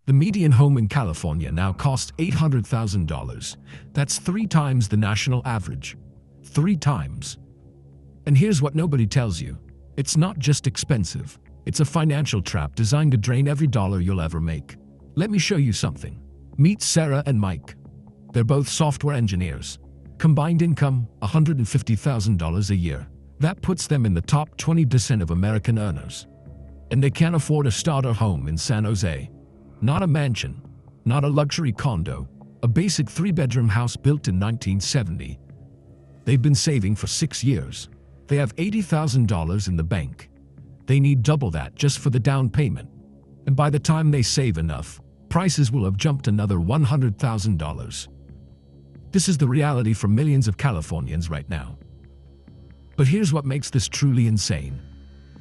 The median home in California now costs $800,000. That's 3 times the national average. 3 times. And here's what nobody tells you. It's not just expensive. It's a financial trap designed to drain every dollar you'll ever make. Let me show you something. Meet Sarah and Mike. They're both software engineers. Combined income, $150,000 a year. That puts them in the top 20% of American earners. And they can't afford a starter home in San Jose. Not a mansion, not a luxury condo, a basic 3-bedroom house built in 1970. They've been saving for 6 years. They have $80,000 in the bank. They need double that just for the down payment. And by the time they save enough, prices will have jumped another $100,000. This is the reality for millions of Californians right now. But here's what makes this truly insane.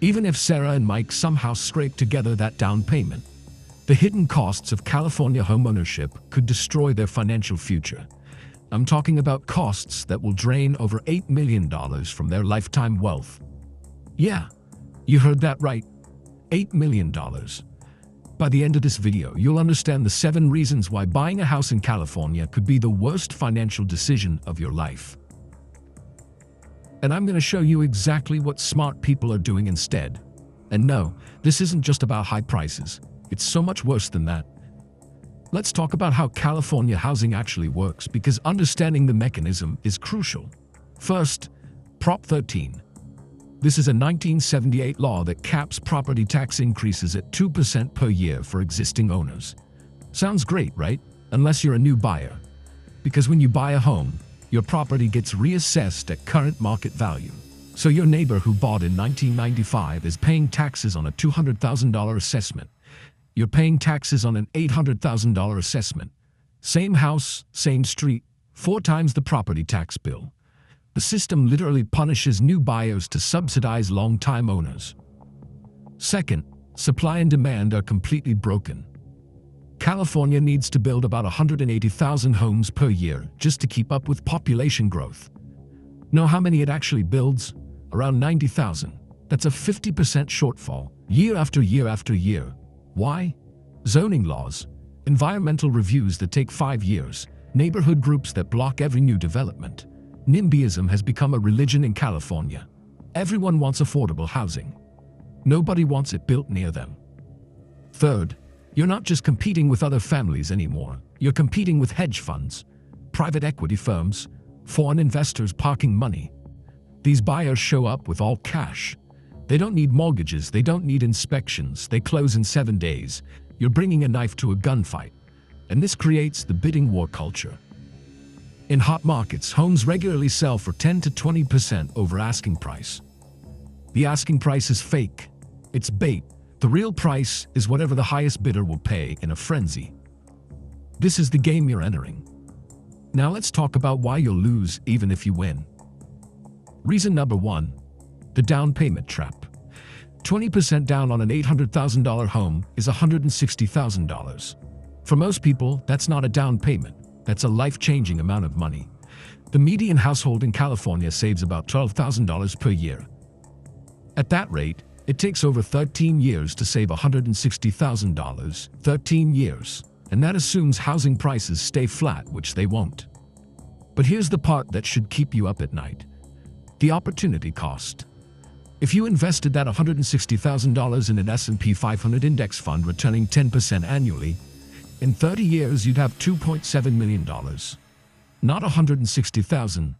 Even if Sarah and Mike somehow scrape together that down payment, the hidden costs of California homeownership could destroy their financial future. I'm talking about costs that will drain over $8 million from their lifetime wealth. Yeah, you heard that right. $8 million. By the end of this video, you'll understand the 7 reasons why buying a house in California could be the worst financial decision of your life. And I'm going to show you exactly what smart people are doing instead. And no, this isn't just about high prices. It's so much worse than that. Let's talk about how California housing actually works, because understanding the mechanism is crucial. First, Prop 13. This is a 1978 law that caps property tax increases at 2% per year for existing owners. Sounds great, right? Unless you're a new buyer. Because when you buy a home, your property gets reassessed at current market value. So your neighbor who bought in 1995 is paying taxes on a $200,000 assessment. You're paying taxes on an $800,000 assessment. Same house, same street, 4 times the property tax bill. The system literally punishes new buyers to subsidize long-time owners. Second, supply and demand are completely broken. California needs to build about 180,000 homes per year just to keep up with population growth. Know how many it actually builds? Around 90,000. That's a 50% shortfall, year after year after year. Why? Zoning laws, environmental reviews that take 5 years, neighborhood groups that block every new development. NIMBYism has become a religion in California. Everyone wants affordable housing. Nobody wants it built near them. Third, you're not just competing with other families anymore. You're competing with hedge funds, private equity firms, foreign investors parking money. These buyers show up with all cash. They don't need mortgages, they don't need inspections, they close in 7 days. You're bringing a knife to a gunfight. And this creates the bidding war culture. In hot markets, homes regularly sell for 10 to 20% over asking price. The asking price is fake. It's bait. The real price is whatever the highest bidder will pay in a frenzy. This is the game you're entering. Now let's talk about why you'll lose even if you win. Reason number 1. The down payment trap. 20% down on an $800,000 home is $160,000. For most people, that's not a down payment. That's a life-changing amount of money. The median household in California saves about $12,000 per year. At that rate, it takes over 13 years to save $160,000. 13 years. And that assumes housing prices stay flat, which they won't. But here's the part that should keep you up at night. The opportunity cost. If you invested that $160,000 in an S&P 500 index fund returning 10% annually, in 30 years you'd have $2.7 million. Not $160,000,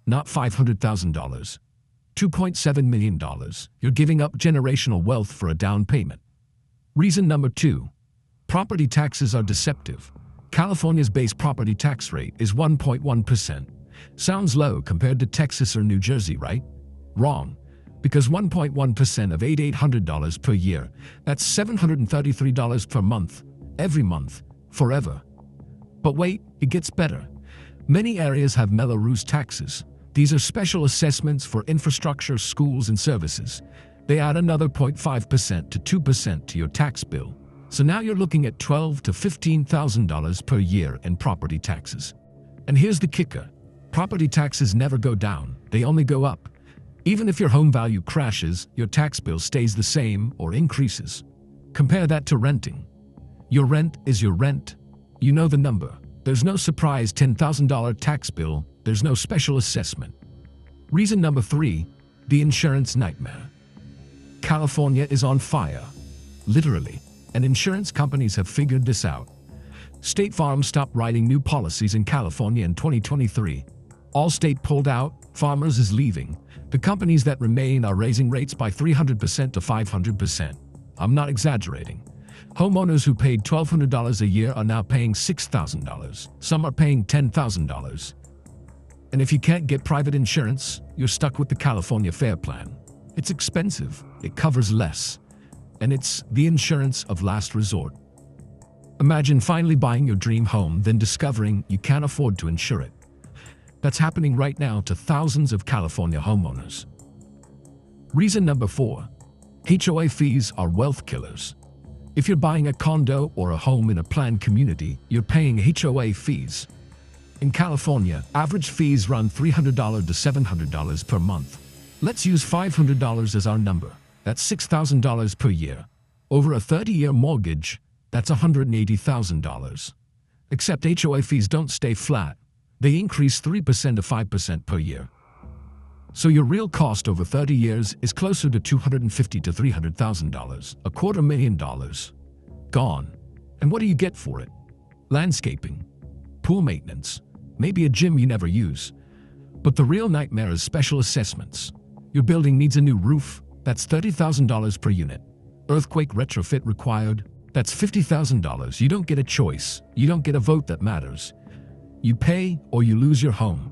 not $500,000. $2.7 million. You're giving up generational wealth for a down payment. Reason number 2. Property taxes are deceptive. California's base property tax rate is 1.1%. Sounds low compared to Texas or New Jersey, right? Wrong. Because 1.1% of $800 per year, that's $733 per month, every month, forever. But wait, it gets better. Many areas have Mello-Roos taxes. These are special assessments for infrastructure, schools, and services. They add another 0.5% to 2% to your tax bill. So now you're looking at $12,000 to $15,000 per year in property taxes. And here's the kicker. Property taxes never go down, they only go up. Even if your home value crashes, your tax bill stays the same or increases. Compare that to renting. Your rent is your rent. You know the number. There's no surprise $10,000 tax bill. There's no special assessment. Reason number 3, the insurance nightmare. California is on fire. Literally. And insurance companies have figured this out. State Farm stopped writing new policies in California in 2023. Allstate pulled out, Farmers is leaving. The companies that remain are raising rates by 300% to 500%. I'm not exaggerating. Homeowners who paid $1,200 a year are now paying $6,000. Some are paying $10,000. And if you can't get private insurance, you're stuck with the California Fair Plan. It's expensive, it covers less, and it's the insurance of last resort. Imagine finally buying your dream home, then discovering you can't afford to insure it. That's happening right now to thousands of California homeowners. Reason number 4, HOA fees are wealth killers. If you're buying a condo or a home in a planned community, you're paying HOA fees. In California, average fees run $300 to $700 per month. Let's use $500 as our number. That's $6,000 per year. Over a 30-year mortgage, that's $180,000. Except HOA fees don't stay flat. They increase 3% to 5% per year. So your real cost over 30 years is closer to $250,000 to $300,000, $250,000. Gone. And what do you get for it? Landscaping, pool maintenance, maybe a gym you never use. But the real nightmare is special assessments. Your building needs a new roof. That's $30,000 per unit. Earthquake retrofit required. That's $50,000. You don't get a choice. You don't get a vote that matters. You pay or you lose your home.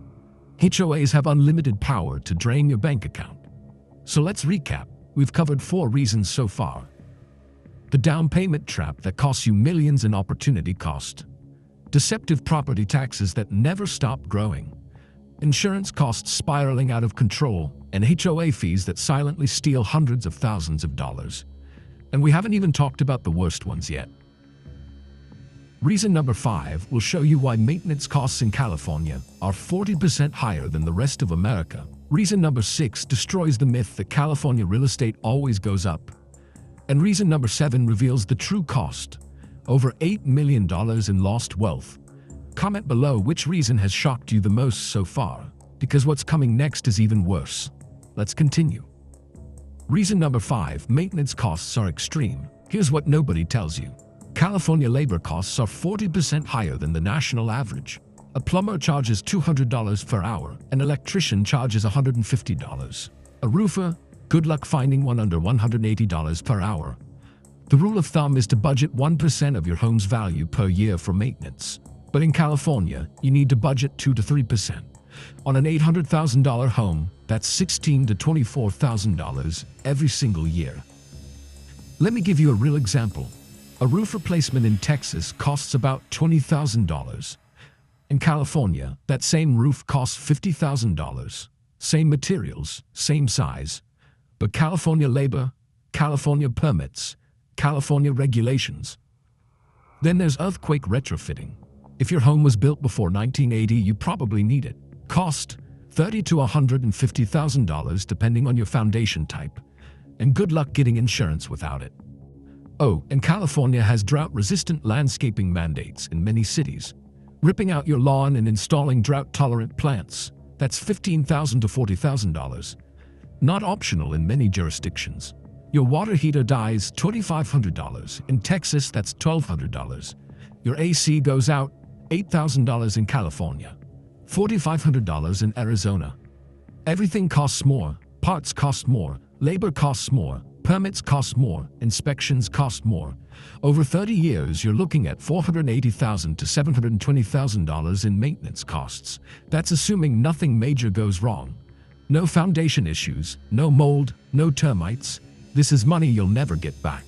HOAs have unlimited power to drain your bank account. So let's recap. We've covered 4 reasons so far. The down payment trap that costs you millions in opportunity cost. Deceptive property taxes that never stop growing. Insurance costs spiraling out of control, and HOA fees that silently steal hundreds of thousands of dollars. And we haven't even talked about the worst ones yet. Reason number 5 will show you why maintenance costs in California are 40% higher than the rest of America. Reason number 6 destroys the myth that California real estate always goes up. And reason number 7 reveals the true cost. Over $8 million in lost wealth. Comment below which reason has shocked you the most so far, because what's coming next is even worse. Let's continue. Reason number 5, maintenance costs are extreme. Here's what nobody tells you. California labor costs are 40% higher than the national average. A plumber charges $200 per hour, an electrician charges $150. A roofer, good luck finding one under $180 per hour. The rule of thumb is to budget 1% of your home's value per year for maintenance. But in California, you need to budget 2 to 3%. On an $800,000 home, that's $16,000 to $24,000 every single year. Let me give you a real example. A roof replacement in Texas costs about $20,000. In California, that same roof costs $50,000. Same materials, same size. But California labor, California permits, California regulations. Then there's earthquake retrofitting. If your home was built before 1980, you probably need it. Cost $30,000 to $150,000 depending on your foundation type. And good luck getting insurance without it. Oh, and California has drought-resistant landscaping mandates in many cities. Ripping out your lawn and installing drought-tolerant plants, that's $15,000 to $40,000. Not optional in many jurisdictions. Your water heater dies $2,500. In Texas, that's $1,200. Your AC goes out $8,000 in California. $4,500 in Arizona. Everything costs more. Parts cost more. Labor costs more. Permits cost more, inspections cost more. Over 30 years, you're looking at $480,000 to $720,000 in maintenance costs. That's assuming nothing major goes wrong. No foundation issues, no mold, no termites. This is money you'll never get back.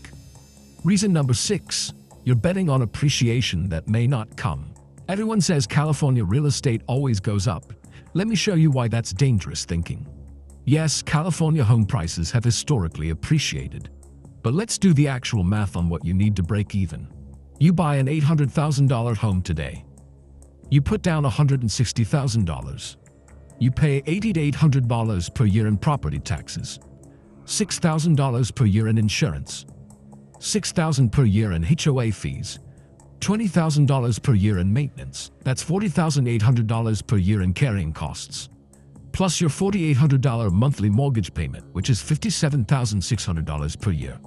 Reason number 6, you're betting on appreciation that may not come. Everyone says California real estate always goes up. Let me show you why that's dangerous thinking. Yes, California home prices have historically appreciated. But let's do the actual math on what you need to break even. You buy an $800,000 home today. You put down $160,000. You pay $80 to $800 per year in property taxes. $6,000 per year in insurance. $6,000 per year in HOA fees, $20,000 per year in maintenance. That's $40,800 per year in carrying costs. Plus your $4,800 monthly mortgage payment, which is $57,600 per year.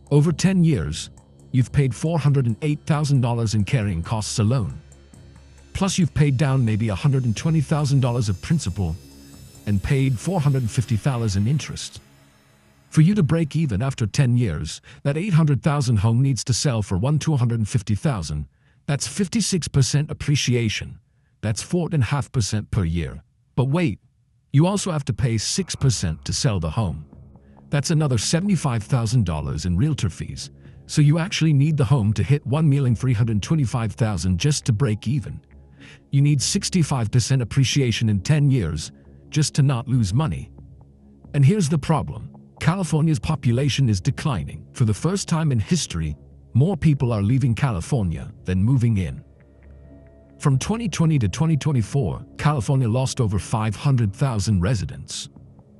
Over 10 years, you've paid $408,000 in carrying costs alone. Plus you've paid down maybe $120,000 of principal and paid $450,000 in interest. For you to break even after 10 years, that $800,000 home needs to sell for $250,000. That's 56% appreciation. That's 4.5% per year. But wait, you also have to pay 6% to sell the home. That's another $75,000 in realtor fees. So you actually need the home to hit $1,325,000 just to break even. You need 65% appreciation in 10 years just to not lose money. And here's the problem. California's population is declining. For the first time in history, more people are leaving California than moving in. From 2020 to 2024, California lost over 500,000 residents.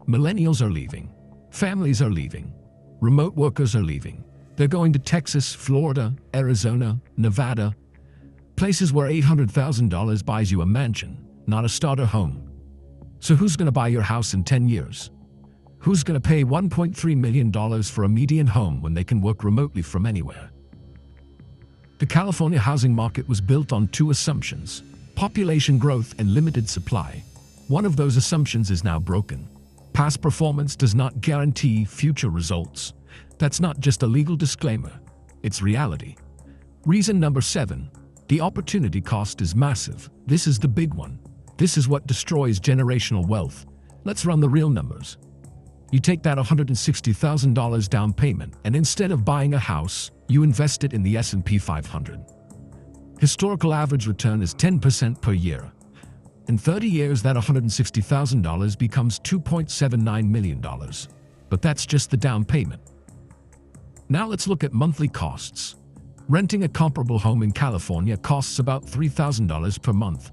Millennials are leaving. Families are leaving. Remote workers are leaving. They're going to Texas, Florida, Arizona, Nevada, places where $800,000 buys you a mansion, not a starter home. So who's going to buy your house in 10 years? Who's going to pay $1.3 million for a median home when they can work remotely from anywhere? The California housing market was built on two assumptions: population growth and limited supply. One of those assumptions is now broken. Past performance does not guarantee future results. That's not just a legal disclaimer, it's reality. Reason number 7, the opportunity cost is massive. This is the big one. This is what destroys generational wealth. Let's run the real numbers. You take that $160,000 down payment, and instead of buying a house, you invest it in the S&P 500. Historical average return is 10% per year. In 30 years, that $160,000 becomes $2.79 million. But that's just the down payment. Now let's look at monthly costs. Renting a comparable home in California costs about $3,000 per month.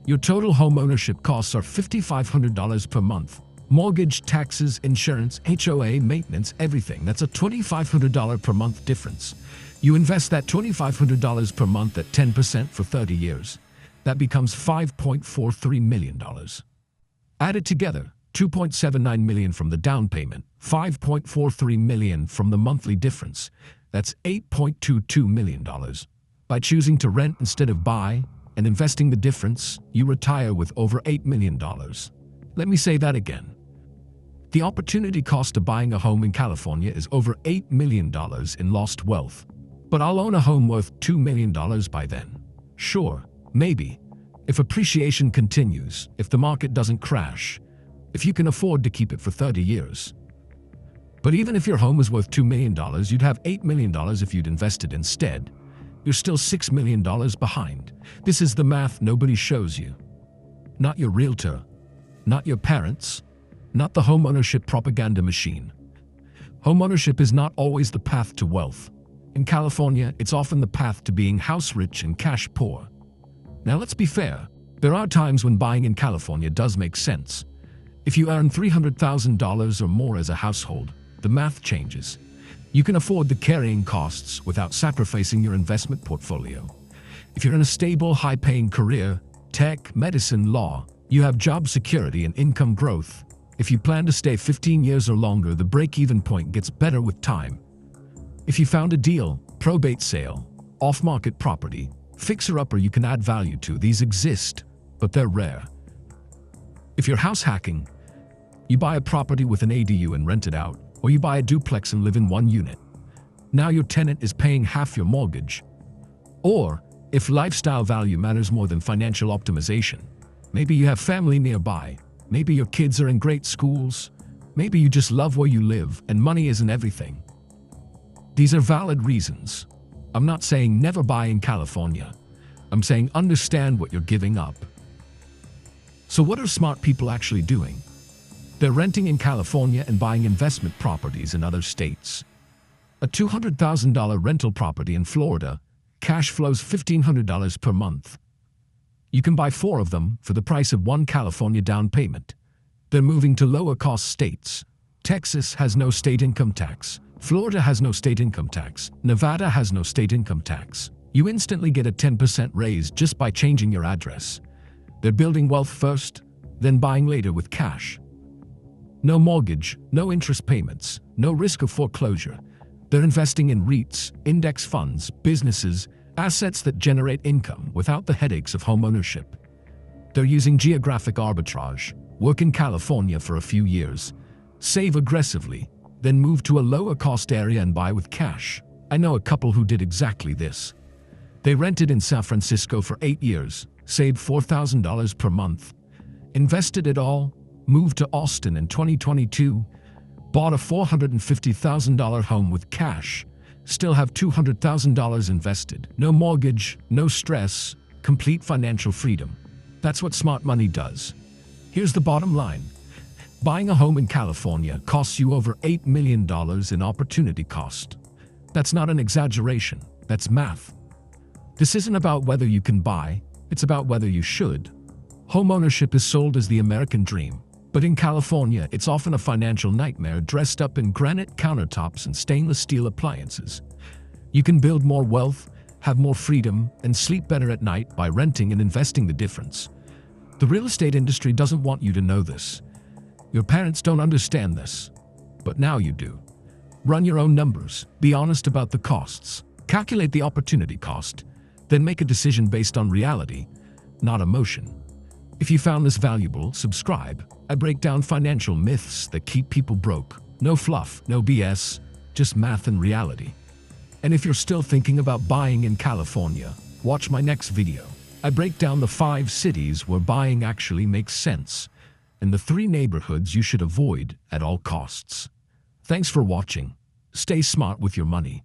Your total home ownership costs are $5,500 per month. Mortgage, taxes, insurance, HOA, maintenance, everything. That's a $2,500 per month difference. You invest that $2,500 per month at 10% for 30 years. That becomes $5.43 million. Add it together, $2.79 million from the down payment, $5.43 million from the monthly difference. That's $8.22 million. By choosing to rent instead of buy and investing the difference, you retire with over $8 million. Let me say that again. The opportunity cost of buying a home in California is over $8 million in lost wealth. But I'll own a home worth $2 million by then. Sure, maybe. If appreciation continues, if the market doesn't crash, if you can afford to keep it for 30 years. But even if your home was worth $2 million, you'd have $8 million if you'd invested instead. You're still $6 million behind. This is the math nobody shows you. Not your realtor, not your parents, not the homeownership propaganda machine. Homeownership is not always the path to wealth. In California, it's often the path to being house rich and cash poor. Now let's be fair. There are times when buying in California does make sense. If you earn $300,000 or more as a household, the math changes. You can afford the carrying costs without sacrificing your investment portfolio. If you're in a stable, high-paying career, tech, medicine, law, you have job security and income growth. If you plan to stay 15 years or longer, the break-even point gets better with time. If you found a deal, probate sale, off-market property, fixer-upper you can add value to, these exist, but they're rare. If you're house hacking, you buy a property with an ADU and rent it out, or you buy a duplex and live in one unit. Now your tenant is paying half your mortgage. Or, if lifestyle value matters more than financial optimization, maybe you have family nearby, maybe your kids are in great schools, maybe you just love where you live and money isn't everything. These are valid reasons. I'm not saying never buy in California. I'm saying understand what you're giving up. So what are smart people actually doing? They're renting in California and buying investment properties in other states. A $200,000 rental property in Florida cash flows $1,500 per month. You can buy 4 of them for the price of 1 California down payment. They're moving to lower-cost states. Texas has no state income tax. Florida has no state income tax. Nevada has no state income tax. You instantly get a 10% raise just by changing your address. They're building wealth first, then buying later with cash. No mortgage, no interest payments, no risk of foreclosure. They're investing in REITs, index funds, businesses, assets that generate income without the headaches of homeownership. They're using geographic arbitrage, work in California for a few years, save aggressively, then move to a lower-cost area and buy with cash. I know a couple who did exactly this. They rented in San Francisco for 8 years, saved $4,000 per month, invested it all, moved to Austin in 2022, bought a $450,000 home with cash, still have $200,000 invested, no mortgage, no stress, complete financial freedom. That's what smart money does. Here's the bottom line. Buying a home in California costs you over $8 million in opportunity cost. That's not an exaggeration, that's math. This isn't about whether you can buy, it's about whether you should. Homeownership is sold as the American dream, but in California, it's often a financial nightmare dressed up in granite countertops and stainless steel appliances. You can build more wealth, have more freedom, and sleep better at night by renting and investing the difference. The real estate industry doesn't want you to know this. Your parents don't understand this, but now you do. Run your own numbers, be honest about the costs, calculate the opportunity cost, then make a decision based on reality, not emotion. If you found this valuable, subscribe. I break down financial myths that keep people broke. No fluff, no BS, just math and reality. And if you're still thinking about buying in California, watch my next video. I break down the 5 cities where buying actually makes sense, and the 3 neighborhoods you should avoid at all costs. Thanks for watching. Stay smart with your money.